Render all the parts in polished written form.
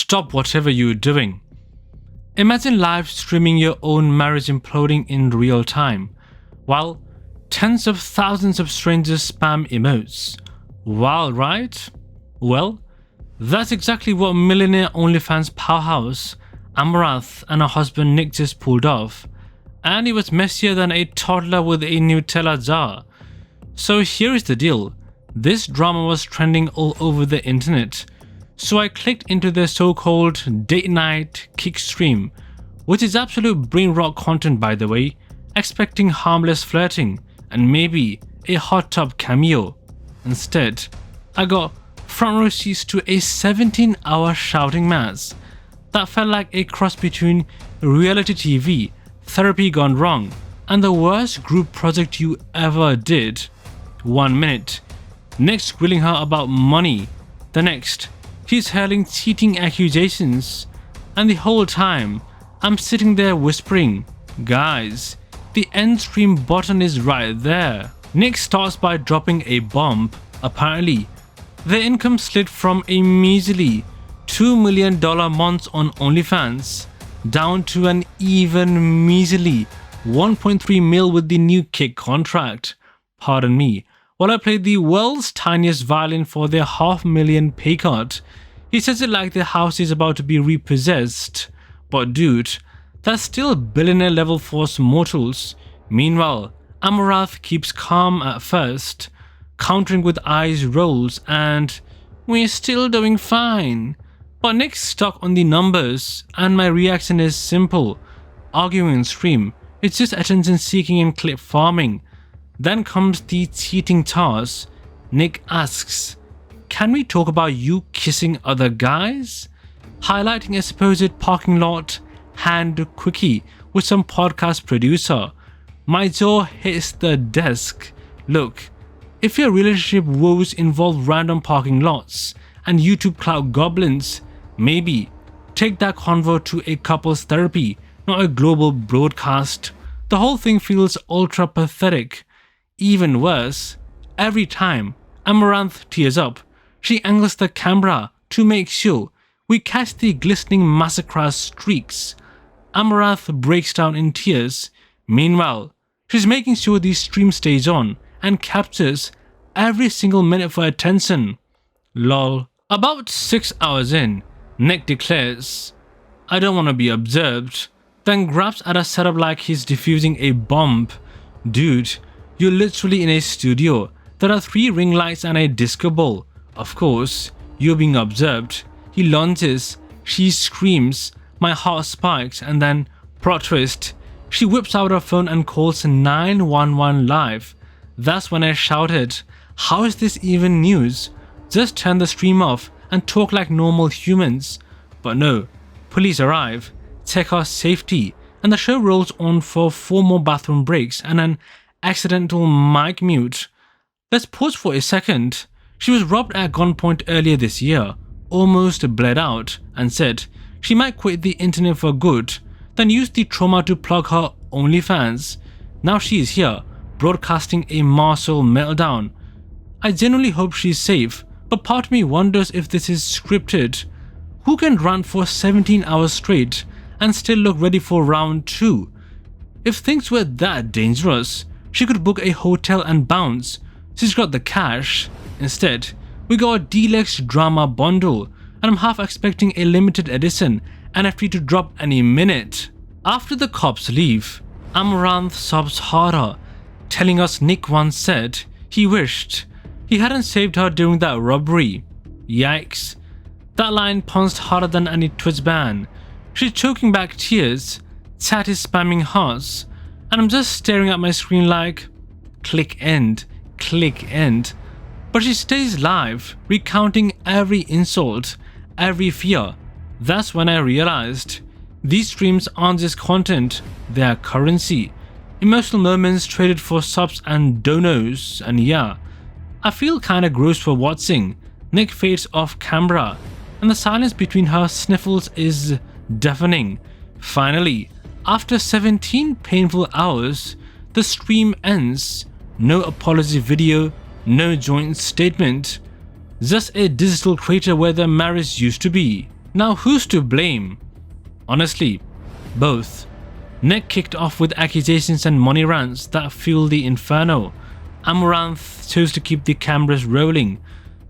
stop whatever you're doing. Imagine live streaming your own marriage imploding in real time, while tens of thousands of strangers spam emotes. Wow, right? Well, that's exactly what millionaire OnlyFans powerhouse Amouranth and her husband Nick just pulled off, and it was messier than a toddler with a Nutella jar. So here is the deal. This drama was trending all over the internet, so I clicked into their so-called date night kick stream, which is absolute brain rot content by the way, expecting harmless flirting and maybe a hot tub cameo. Instead, I got front row seats to a 17-hour shouting match that felt like a cross between reality TV, therapy gone wrong, and the worst group project you ever did. 1 minute, Nick's grilling her about money. The next, he's hurling cheating accusations. And the whole time, I'm sitting there whispering, guys, the end stream button is right there. Nick starts by dropping a bomb. Apparently, their income slid from a measly $2 million months on OnlyFans down to an even measly 1.3 mil with the new kick contract. Pardon me, while I played the world's tiniest violin for their $500,000 pay cut. He says it like their house is about to be repossessed. But dude, that's still billionaire level for us mortals. Meanwhile, Amouranth keeps calm at first, countering with eyes rolls and we're still doing fine. But Nick's stuck on the numbers and my reaction is simple. Arguing in stream, it's just attention seeking and clip farming. Then comes the cheating task. Nick asks, can we talk about you kissing other guys? Highlighting a supposed parking lot hand quickie with some podcast producer. My jaw hits the desk. Look, if your relationship woes involve random parking lots and YouTube clout goblins, maybe take that convo to a couples therapy, not a global broadcast. The whole thing feels ultra pathetic. Even worse, every time Amouranth tears up, she angles the camera to make sure we catch the glistening massacre streaks. Amouranth breaks down in tears. Meanwhile, she's making sure the stream stays on and captures every single minute for attention. Lol. About 6 hours in, Nick declares, I don't want to be observed, then grabs at a setup like he's defusing a bomb. Dude, you're literally in a studio. There are 3 ring lights and a disco ball. Of course, you're being observed. He lunges, she screams, my heart spikes, and then, plot twist, she whips out her phone and calls 911 live. That's when I shouted, how is this even news? Just turn the stream off and talk like normal humans. But no, police arrive, check our safety, and the show rolls on for 4 more bathroom breaks and an accidental mic mute. Let's pause for a second. She was robbed at gunpoint earlier this year, almost bled out, and said she might quit the internet for good, then used the trauma to plug her OnlyFans. Now she is here, broadcasting a martial meltdown. I genuinely hope she's safe, but part of me wonders if this is scripted. Who can run for 17 hours straight and still look ready for round 2? If things were that dangerous, she could book a hotel and bounce. She's got the cash. Instead, we got a deluxe drama bundle, and I'm half expecting a limited edition NFT to drop any minute. After the cops leave, Amouranth sobs harder, telling us Nick once said he wished he hadn't saved her during that robbery. Yikes. That line punched harder than any Twitch ban. She's choking back tears, chat is spamming hearts, and I'm just staring at my screen like, click end, click end. But she stays live, recounting every insult, every fear. That's when I realized these streams aren't just content, they are currency. Emotional moments traded for subs and donos, and yeah, I feel kinda gross for watching. Nick fades off camera, and the silence between her sniffles is deafening. Finally, after 17 painful hours, the stream ends. No apology video, no joint statement, just a digital crater where the marriage used to be. Now who's to blame? Honestly, both. Nick kicked off with accusations and money rants that fueled the inferno. Amouranth chose to keep the cameras rolling,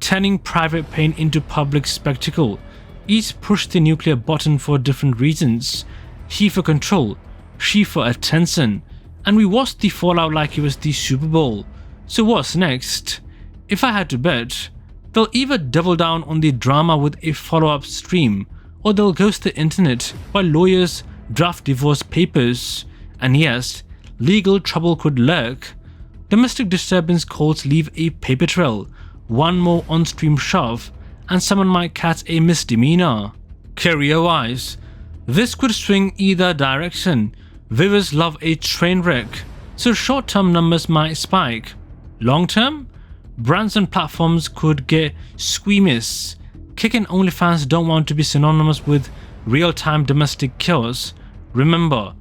turning private pain into public spectacle. Each pushed the nuclear button for different reasons. He for control, she for attention, and we watched the fallout like it was the Super Bowl. So what's next? If I had to bet, they'll either double down on the drama with a follow-up stream, or they'll ghost the internet while lawyers draft divorce papers. And yes, legal trouble could lurk. Domestic disturbance calls leave a paper trail, one more on-stream shove, and someone might catch a misdemeanor. Career-wise, this could swing either direction. Viewers love a train wreck, so short-term numbers might spike. Long-term, brands and platforms could get squeamish. Kick and OnlyFans don't want to be synonymous with real-time domestic chaos. Remember,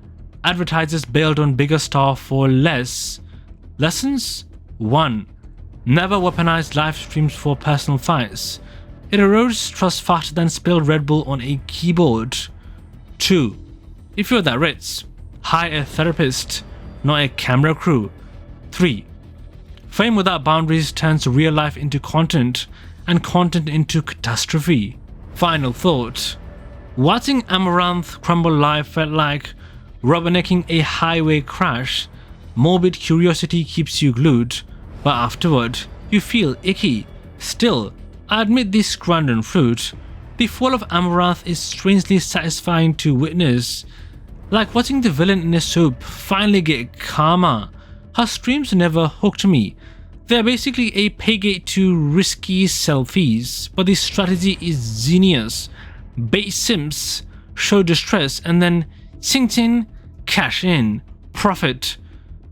advertisers bailed on bigger star for less. Lessons? 1. Never weaponize live streams for personal fights. It erodes trust faster than spilled Red Bull on a keyboard. 2. If you're that rich, hire a therapist, not a camera crew. 3. Fame without boundaries turns real life into content, and content into catastrophe. Final thought. Watching Amouranth crumble live felt like rubbernecking a highway crash. Morbid curiosity keeps you glued, but afterward, you feel icky. Still, I admit this scranton fruit. The fall of Amouranth is strangely satisfying to witness. Like watching the villain in a soap finally get karma. Her streams never hooked me. They're basically a paygate to risky selfies, but the strategy is genius. Bait sims, show distress, and then ching ching, cash in, profit.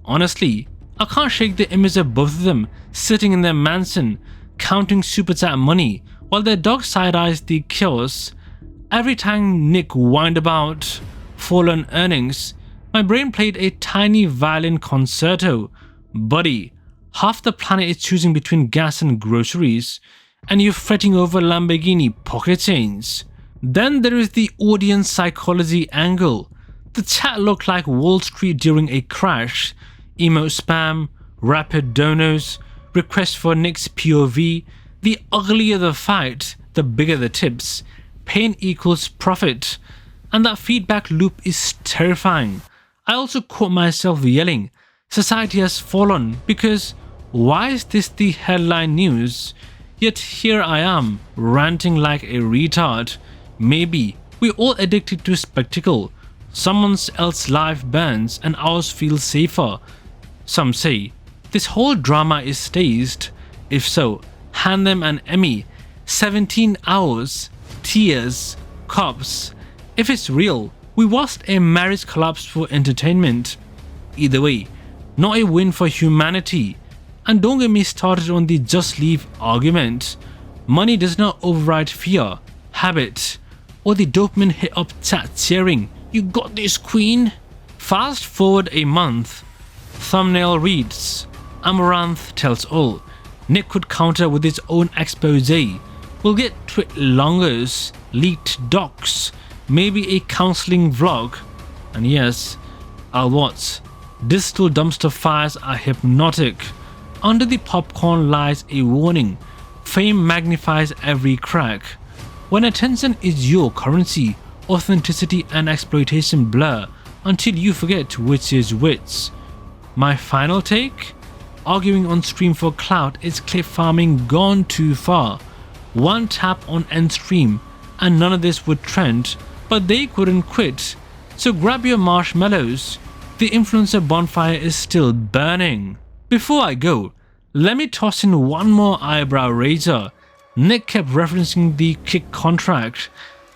Honestly, I can't shake the image of both of them sitting in their mansion, counting super chat money, while their dog side-eyes the chaos. Every time Nick whined about fallen earnings, my brain played a tiny violin concerto. Buddy, half the planet is choosing between gas and groceries, and you're fretting over Lamborghini pocket chains. Then there is the audience psychology angle. The chat looked like Wall Street during a crash. Emo spam, rapid donos, requests for Nick's POV. The uglier the fight, the bigger the tips. Pain equals profit. And that feedback loop is terrifying. I also caught myself yelling, society has fallen, because why is this the headline news? Yet here I am, ranting like a retard. Maybe we're all addicted to spectacle. Someone else's life burns and ours feels safer. Some say this whole drama is staged. If so, hand them an Emmy. 17 hours, tears, cops. If it's real, we watched a marriage collapse for entertainment. Either way, not a win for humanity. And don't get me started on the just leave argument. Money does not override fear, habit, or the dopamine hit up chat cheering, "You got this, queen." Fast forward a month. Thumbnail reads, Amouranth tells all. Nick could counter with his own expose. We'll get twit longers, leaked docs, maybe a counseling vlog. And yes, I'll watch. Digital dumpster fires are hypnotic. Under the popcorn lies a warning. Fame magnifies every crack. When attention is your currency, authenticity and exploitation blur until you forget which is which. My final take? Arguing on stream for clout is clip farming gone too far. One tap on end stream and none of this would trend, but they couldn't quit. So grab your marshmallows. The influencer bonfire is still burning. Before I go, let me toss in one more eyebrow raiser. Nick kept referencing the kick contract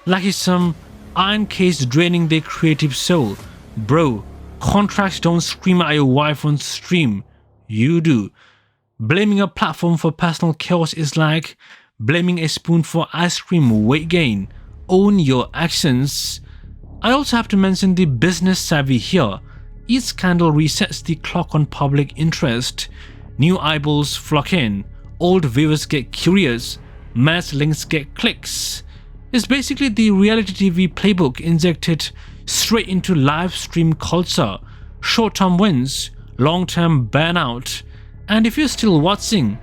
like he's some iron case draining their creative soul. Bro, contracts don't scream at your wife on stream. You do. Blaming a platform for personal chaos is like blaming a spoon for ice cream weight gain. Own your actions. I also have to mention the business savvy here. Each scandal resets the clock on public interest. New eyeballs flock in. Old viewers get curious. Mass links get clicks. It's basically the reality TV playbook injected straight into live stream culture. Short-term wins, long-term burnout. And if you're still watching,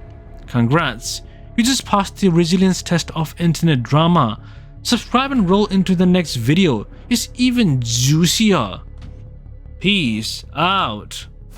congrats, you just passed the resilience test of internet drama. Subscribe and roll into the next video. It's even juicier. Peace out.